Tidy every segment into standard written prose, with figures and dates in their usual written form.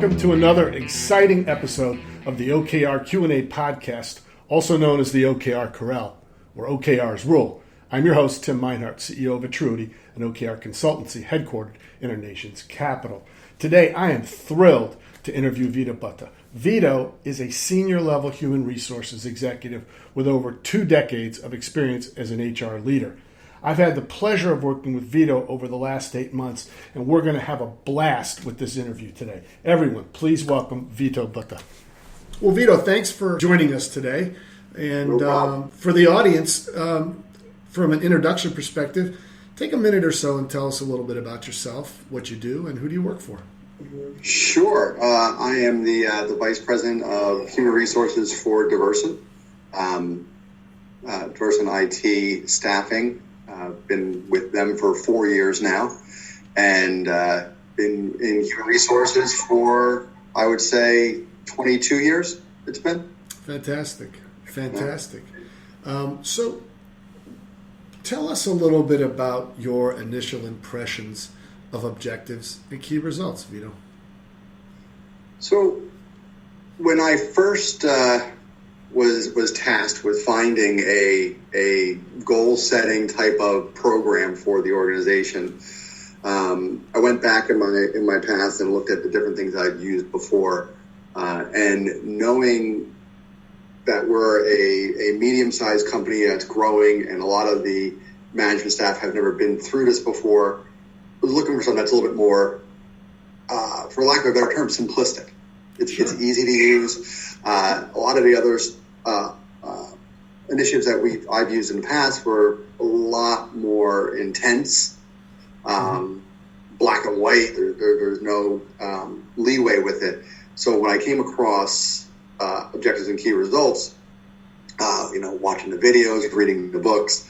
welcome to another exciting episode of the OKR Q&A Podcast, also known as the OKR Corral, where OKRs rule. I'm your host, Tim Meinhardt, CEO of Atruity, an OKR consultancy headquartered in our nation's capital. Today, I am thrilled to interview Vito Butta. Vito is a senior-level human resources executive with over 2 decades of experience as an HR leader. I've had the pleasure of working with Vito over the last 8 months, and we're going to have a blast with this interview today. Everyone, please welcome Vito Butta. Well, Vito, thanks for joining us today. And for the audience, from an introduction perspective, take a minute or so and tell us a little bit about yourself, what you do, and who do you work for? Sure. I am the Vice President of Human Resources for Diversant, Diversant IT Staffing. Been with them for 4 years now, and been in human resources for, I would say, 22 years it's been. Fantastic. So tell us a little bit about your initial impressions of objectives and key results, Vito. So when I first was tasked with finding a goal-setting type of program for the organization, I went back in my past and looked at the different things I'd used before, and knowing that we're a medium-sized company that's growing and a lot of the management staff have never been through this before, I was looking for something that's a little bit more, for lack of a better term, simplistic. It's easy to use. A lot of the others initiatives that I've used in the past were a lot more intense, black and white. There's no leeway with it. So when I came across objectives and key results, watching the videos, reading the books,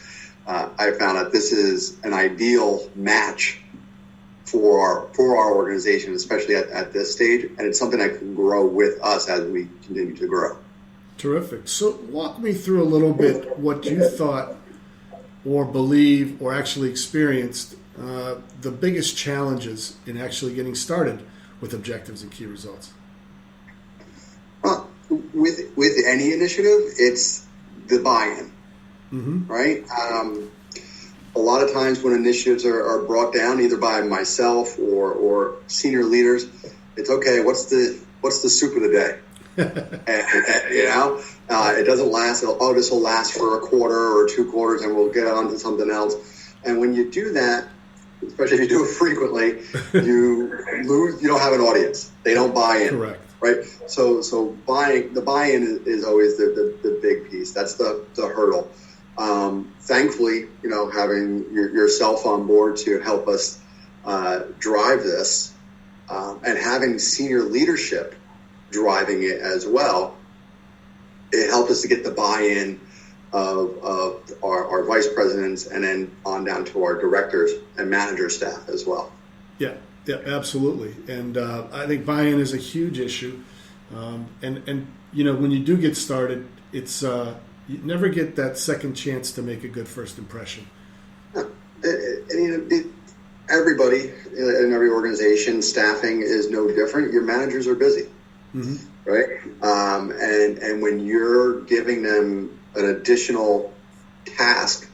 I found that this is an ideal match for our organization, especially at this stage, and it's something that can grow with us as we continue to grow. Terrific. So walk me through a little bit what you thought or believe or actually experienced the biggest challenges in actually getting started with objectives and key results. Well, with any initiative, it's the buy-in, right? A lot of times when initiatives are brought down, either by myself or senior leaders, it's okay. What's the soup of the day? It doesn't last. This will last for a quarter or 2 quarters, and we'll get on to something else. And when you do that, especially if you do it frequently, you lose. You don't have an audience. They don't buy in. Correct. Right. So the buy-in is always the big piece. That's the hurdle. Thankfully, having yourself on board to help us drive this, and having senior leadership driving it as well, it helped us to get the buy-in of our vice presidents and then on down to our directors and manager staff as well. Yeah, absolutely. And I think buy-in is a huge issue. And when you do get started, it's you never get that second chance to make a good first impression. Everybody in every organization, staffing is no different. Your managers are busy, right? And when you're giving them an additional task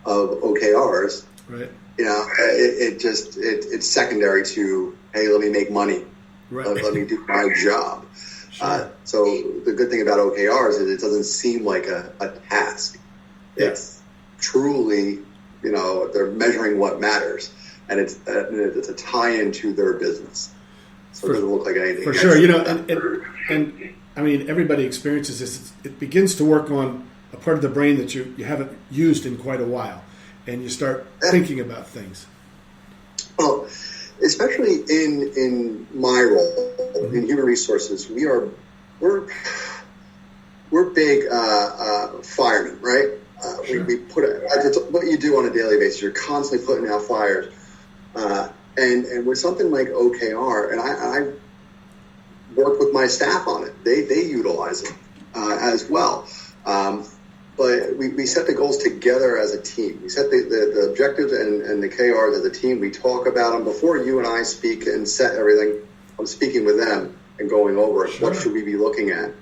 of OKRs, right? It's secondary to, hey, let me make money, right. Let me do my job. Sure. So the good thing about OKRs is it doesn't seem like a task. Yeah. It's truly, they're measuring what matters, and it's a tie-in to their business. So it doesn't look like anything. For sure, and I mean, everybody experiences this. It begins to work on a part of the brain that you haven't used in quite a while, and you start thinking about things. Well, especially in my role in human resources, we're big firemen, right? Sure. We put it's what you do on a daily basis. You're constantly putting out fires, and with something like OKR, and I work with my staff on it. They utilize it as well. But we set the goals together as a team. We set the objectives and the KRs as a team. We talk about them before you and I speak and set everything. I'm speaking with them and going over it. Sure. What should we be looking at?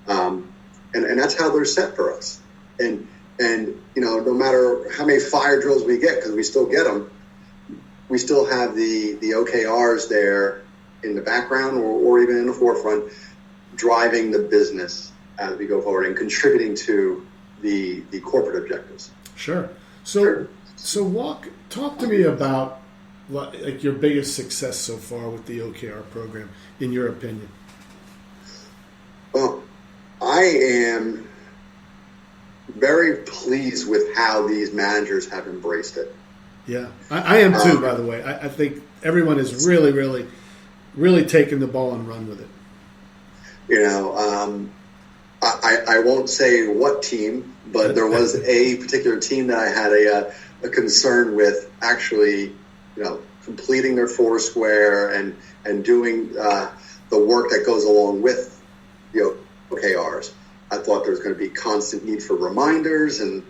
And that's how they're set for us. And no matter how many fire drills we get, because we still get them, we still have the OKRs there in the background or even in the forefront, driving the business as we go forward and contributing to the corporate objectives. Sure. So talk to me about like your biggest success so far with the OKR program, in your opinion. Well, I am very pleased with how these managers have embraced it. Yeah, I am too, by the way. I think everyone is really, really, really taking the ball and run with it. I won't say what team, but there was a particular team that I had a concern with actually, completing their Foursquare and doing the work that goes along with the OKRs. I thought there was going to be constant need for reminders, and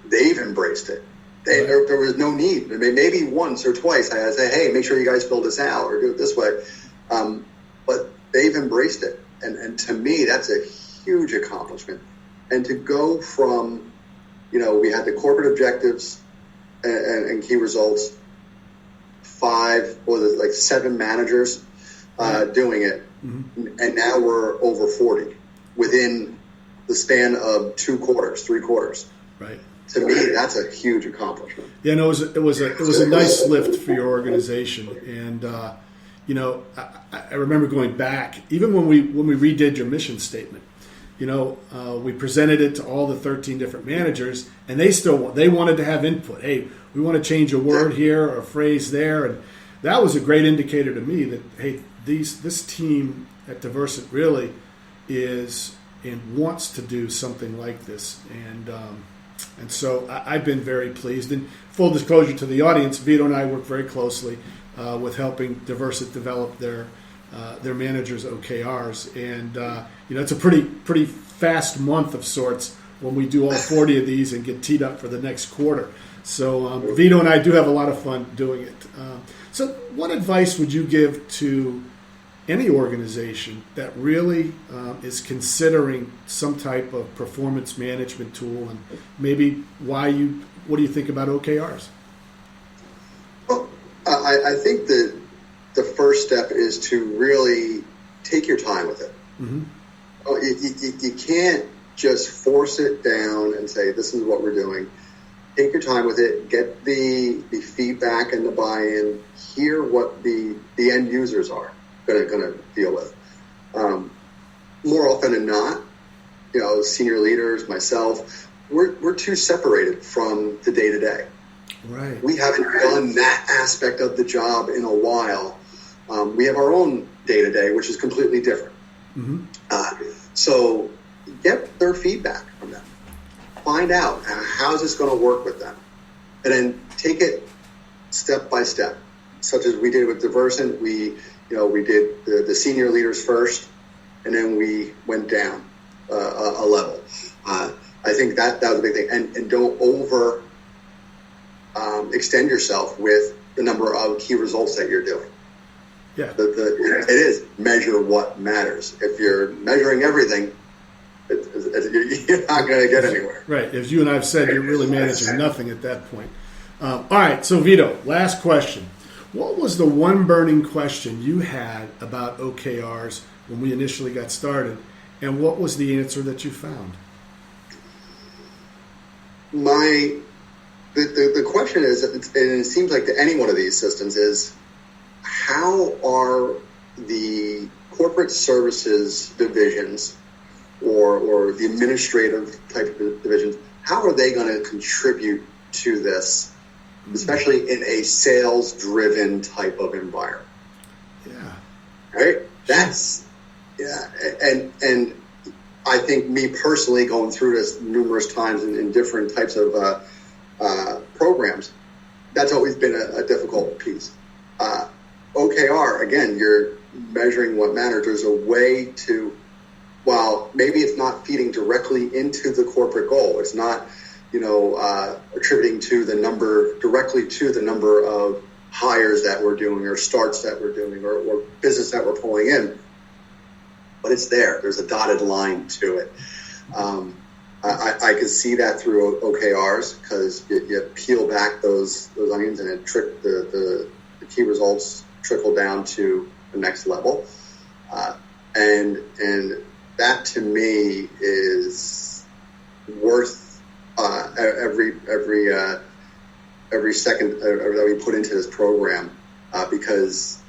they've embraced it. There was no need. I mean, maybe once or twice I had to say, hey, make sure you guys fill this out or do it this way. But they've embraced it. And to me, that's a huge accomplishment. And to go from, we had the corporate objectives and key results, 7 managers doing it. Mm-hmm. And now we're over 40 within the span of 3 quarters. Right. To me, that's a huge accomplishment. Yeah, no, it was a nice lift for your organization, and I remember going back even when we redid your mission statement. We presented it to all the 13 different managers, and they wanted to have input. Hey, we want to change a word here or a phrase there, and that was a great indicator to me that hey, this team at Diversant really is and wants to do something like this, and so I've been very pleased. And full disclosure to the audience, Vito and I work very closely with helping Diversant develop their managers' OKRs. And, it's a pretty fast month of sorts when we do all 40 of these and get teed up for the next quarter. So Vito and I do have a lot of fun doing it. So what advice would you give to any organization that really is considering some type of performance management tool, and maybe what do you think about OKRs? Well, I think that the first step is to really take your time with it. Mm-hmm. You can't just force it down and say, this is what we're doing. Take your time with it, get the feedback and the buy-in, hear what the end users are going to deal with. More often than not, senior leaders, myself, we're too separated from the day-to-day. Right. We haven't done that aspect of the job in a while. We have our own day-to-day, which is completely different. Mm-hmm. So get their feedback from them. Find out how's this going to work with them. And then take it step by step, such as we did with Diversant. We did the senior leaders first, and then we went down a level. I think that was a big thing. And don't extend yourself with the number of key results that you're doing. Yeah. It is measure what matters. If you're measuring everything, you're not going to get anywhere. Right. As you and I have said, you're really managing nothing at that point. All right. So, Vito, last question. What was the one burning question you had about OKRs when we initially got started, and what was the answer that you found? The question is, and it seems like to any one of these systems, is how are the corporate services divisions or the administrative type of divisions, how are they going to contribute to this, especially in a sales-driven type of environment? Yeah. Right? And I think me personally, going through this numerous times in different types of programs, that's always been a difficult piece. OKR, again, you're measuring what matters. There's a way to, while maybe it's not feeding directly into the corporate goal, it's not, attributing to the number, directly to the number of hires that we're doing or starts that we're doing or business that we're pulling in, but it's there. There's a dotted line to it. I could see that through OKRs because you peel back those onions and the key results trickle down to the next level. And that to me is worth every second that we put into this program because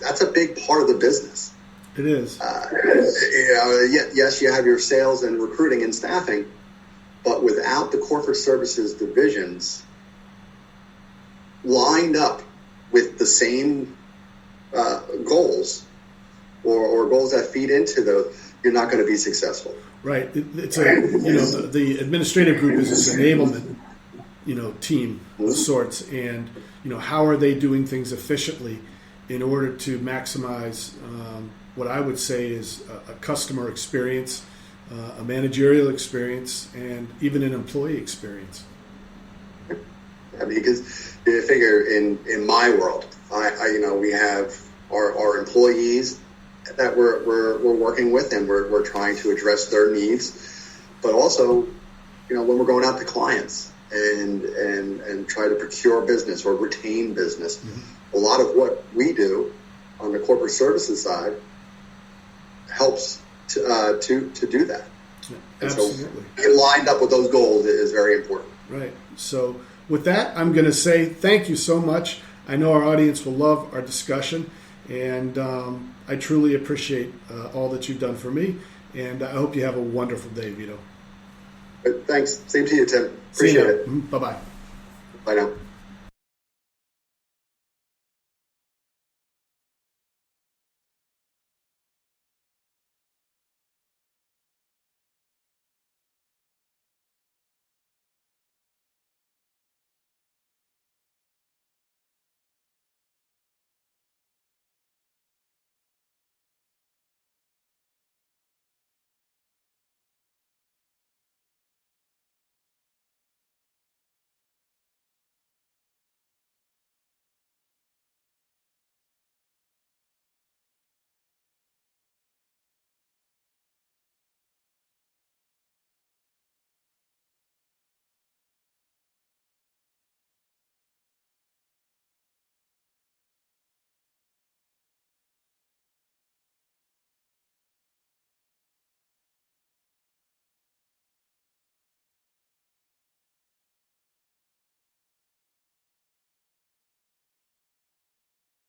that's a big part of the business. It is. Yes, you have your sales and recruiting and staffing, but without the corporate services divisions lined up with the same goals or goals that feed into those, you're not going to be successful. Right. It's the administrative group is this enablement, team of sorts, and how are they doing things efficiently in order to maximize what I would say is a customer experience, a managerial experience, and even an employee experience. Yeah, because you figure in my world, we have our employees that we're working with, and we're trying to address their needs, but also, when we're going out to clients and try to procure business or retain business, a lot of what we do on the corporate services side helps to do that. Yeah, and absolutely. So getting lined up with those goals is very important. Right. So with that, I'm going to say thank you so much. I know our audience will love our discussion, and I truly appreciate all that you've done for me, and I hope you have a wonderful day, Vito. Thanks. Same to you, Tim. Appreciate it. Bye-bye. Bye now.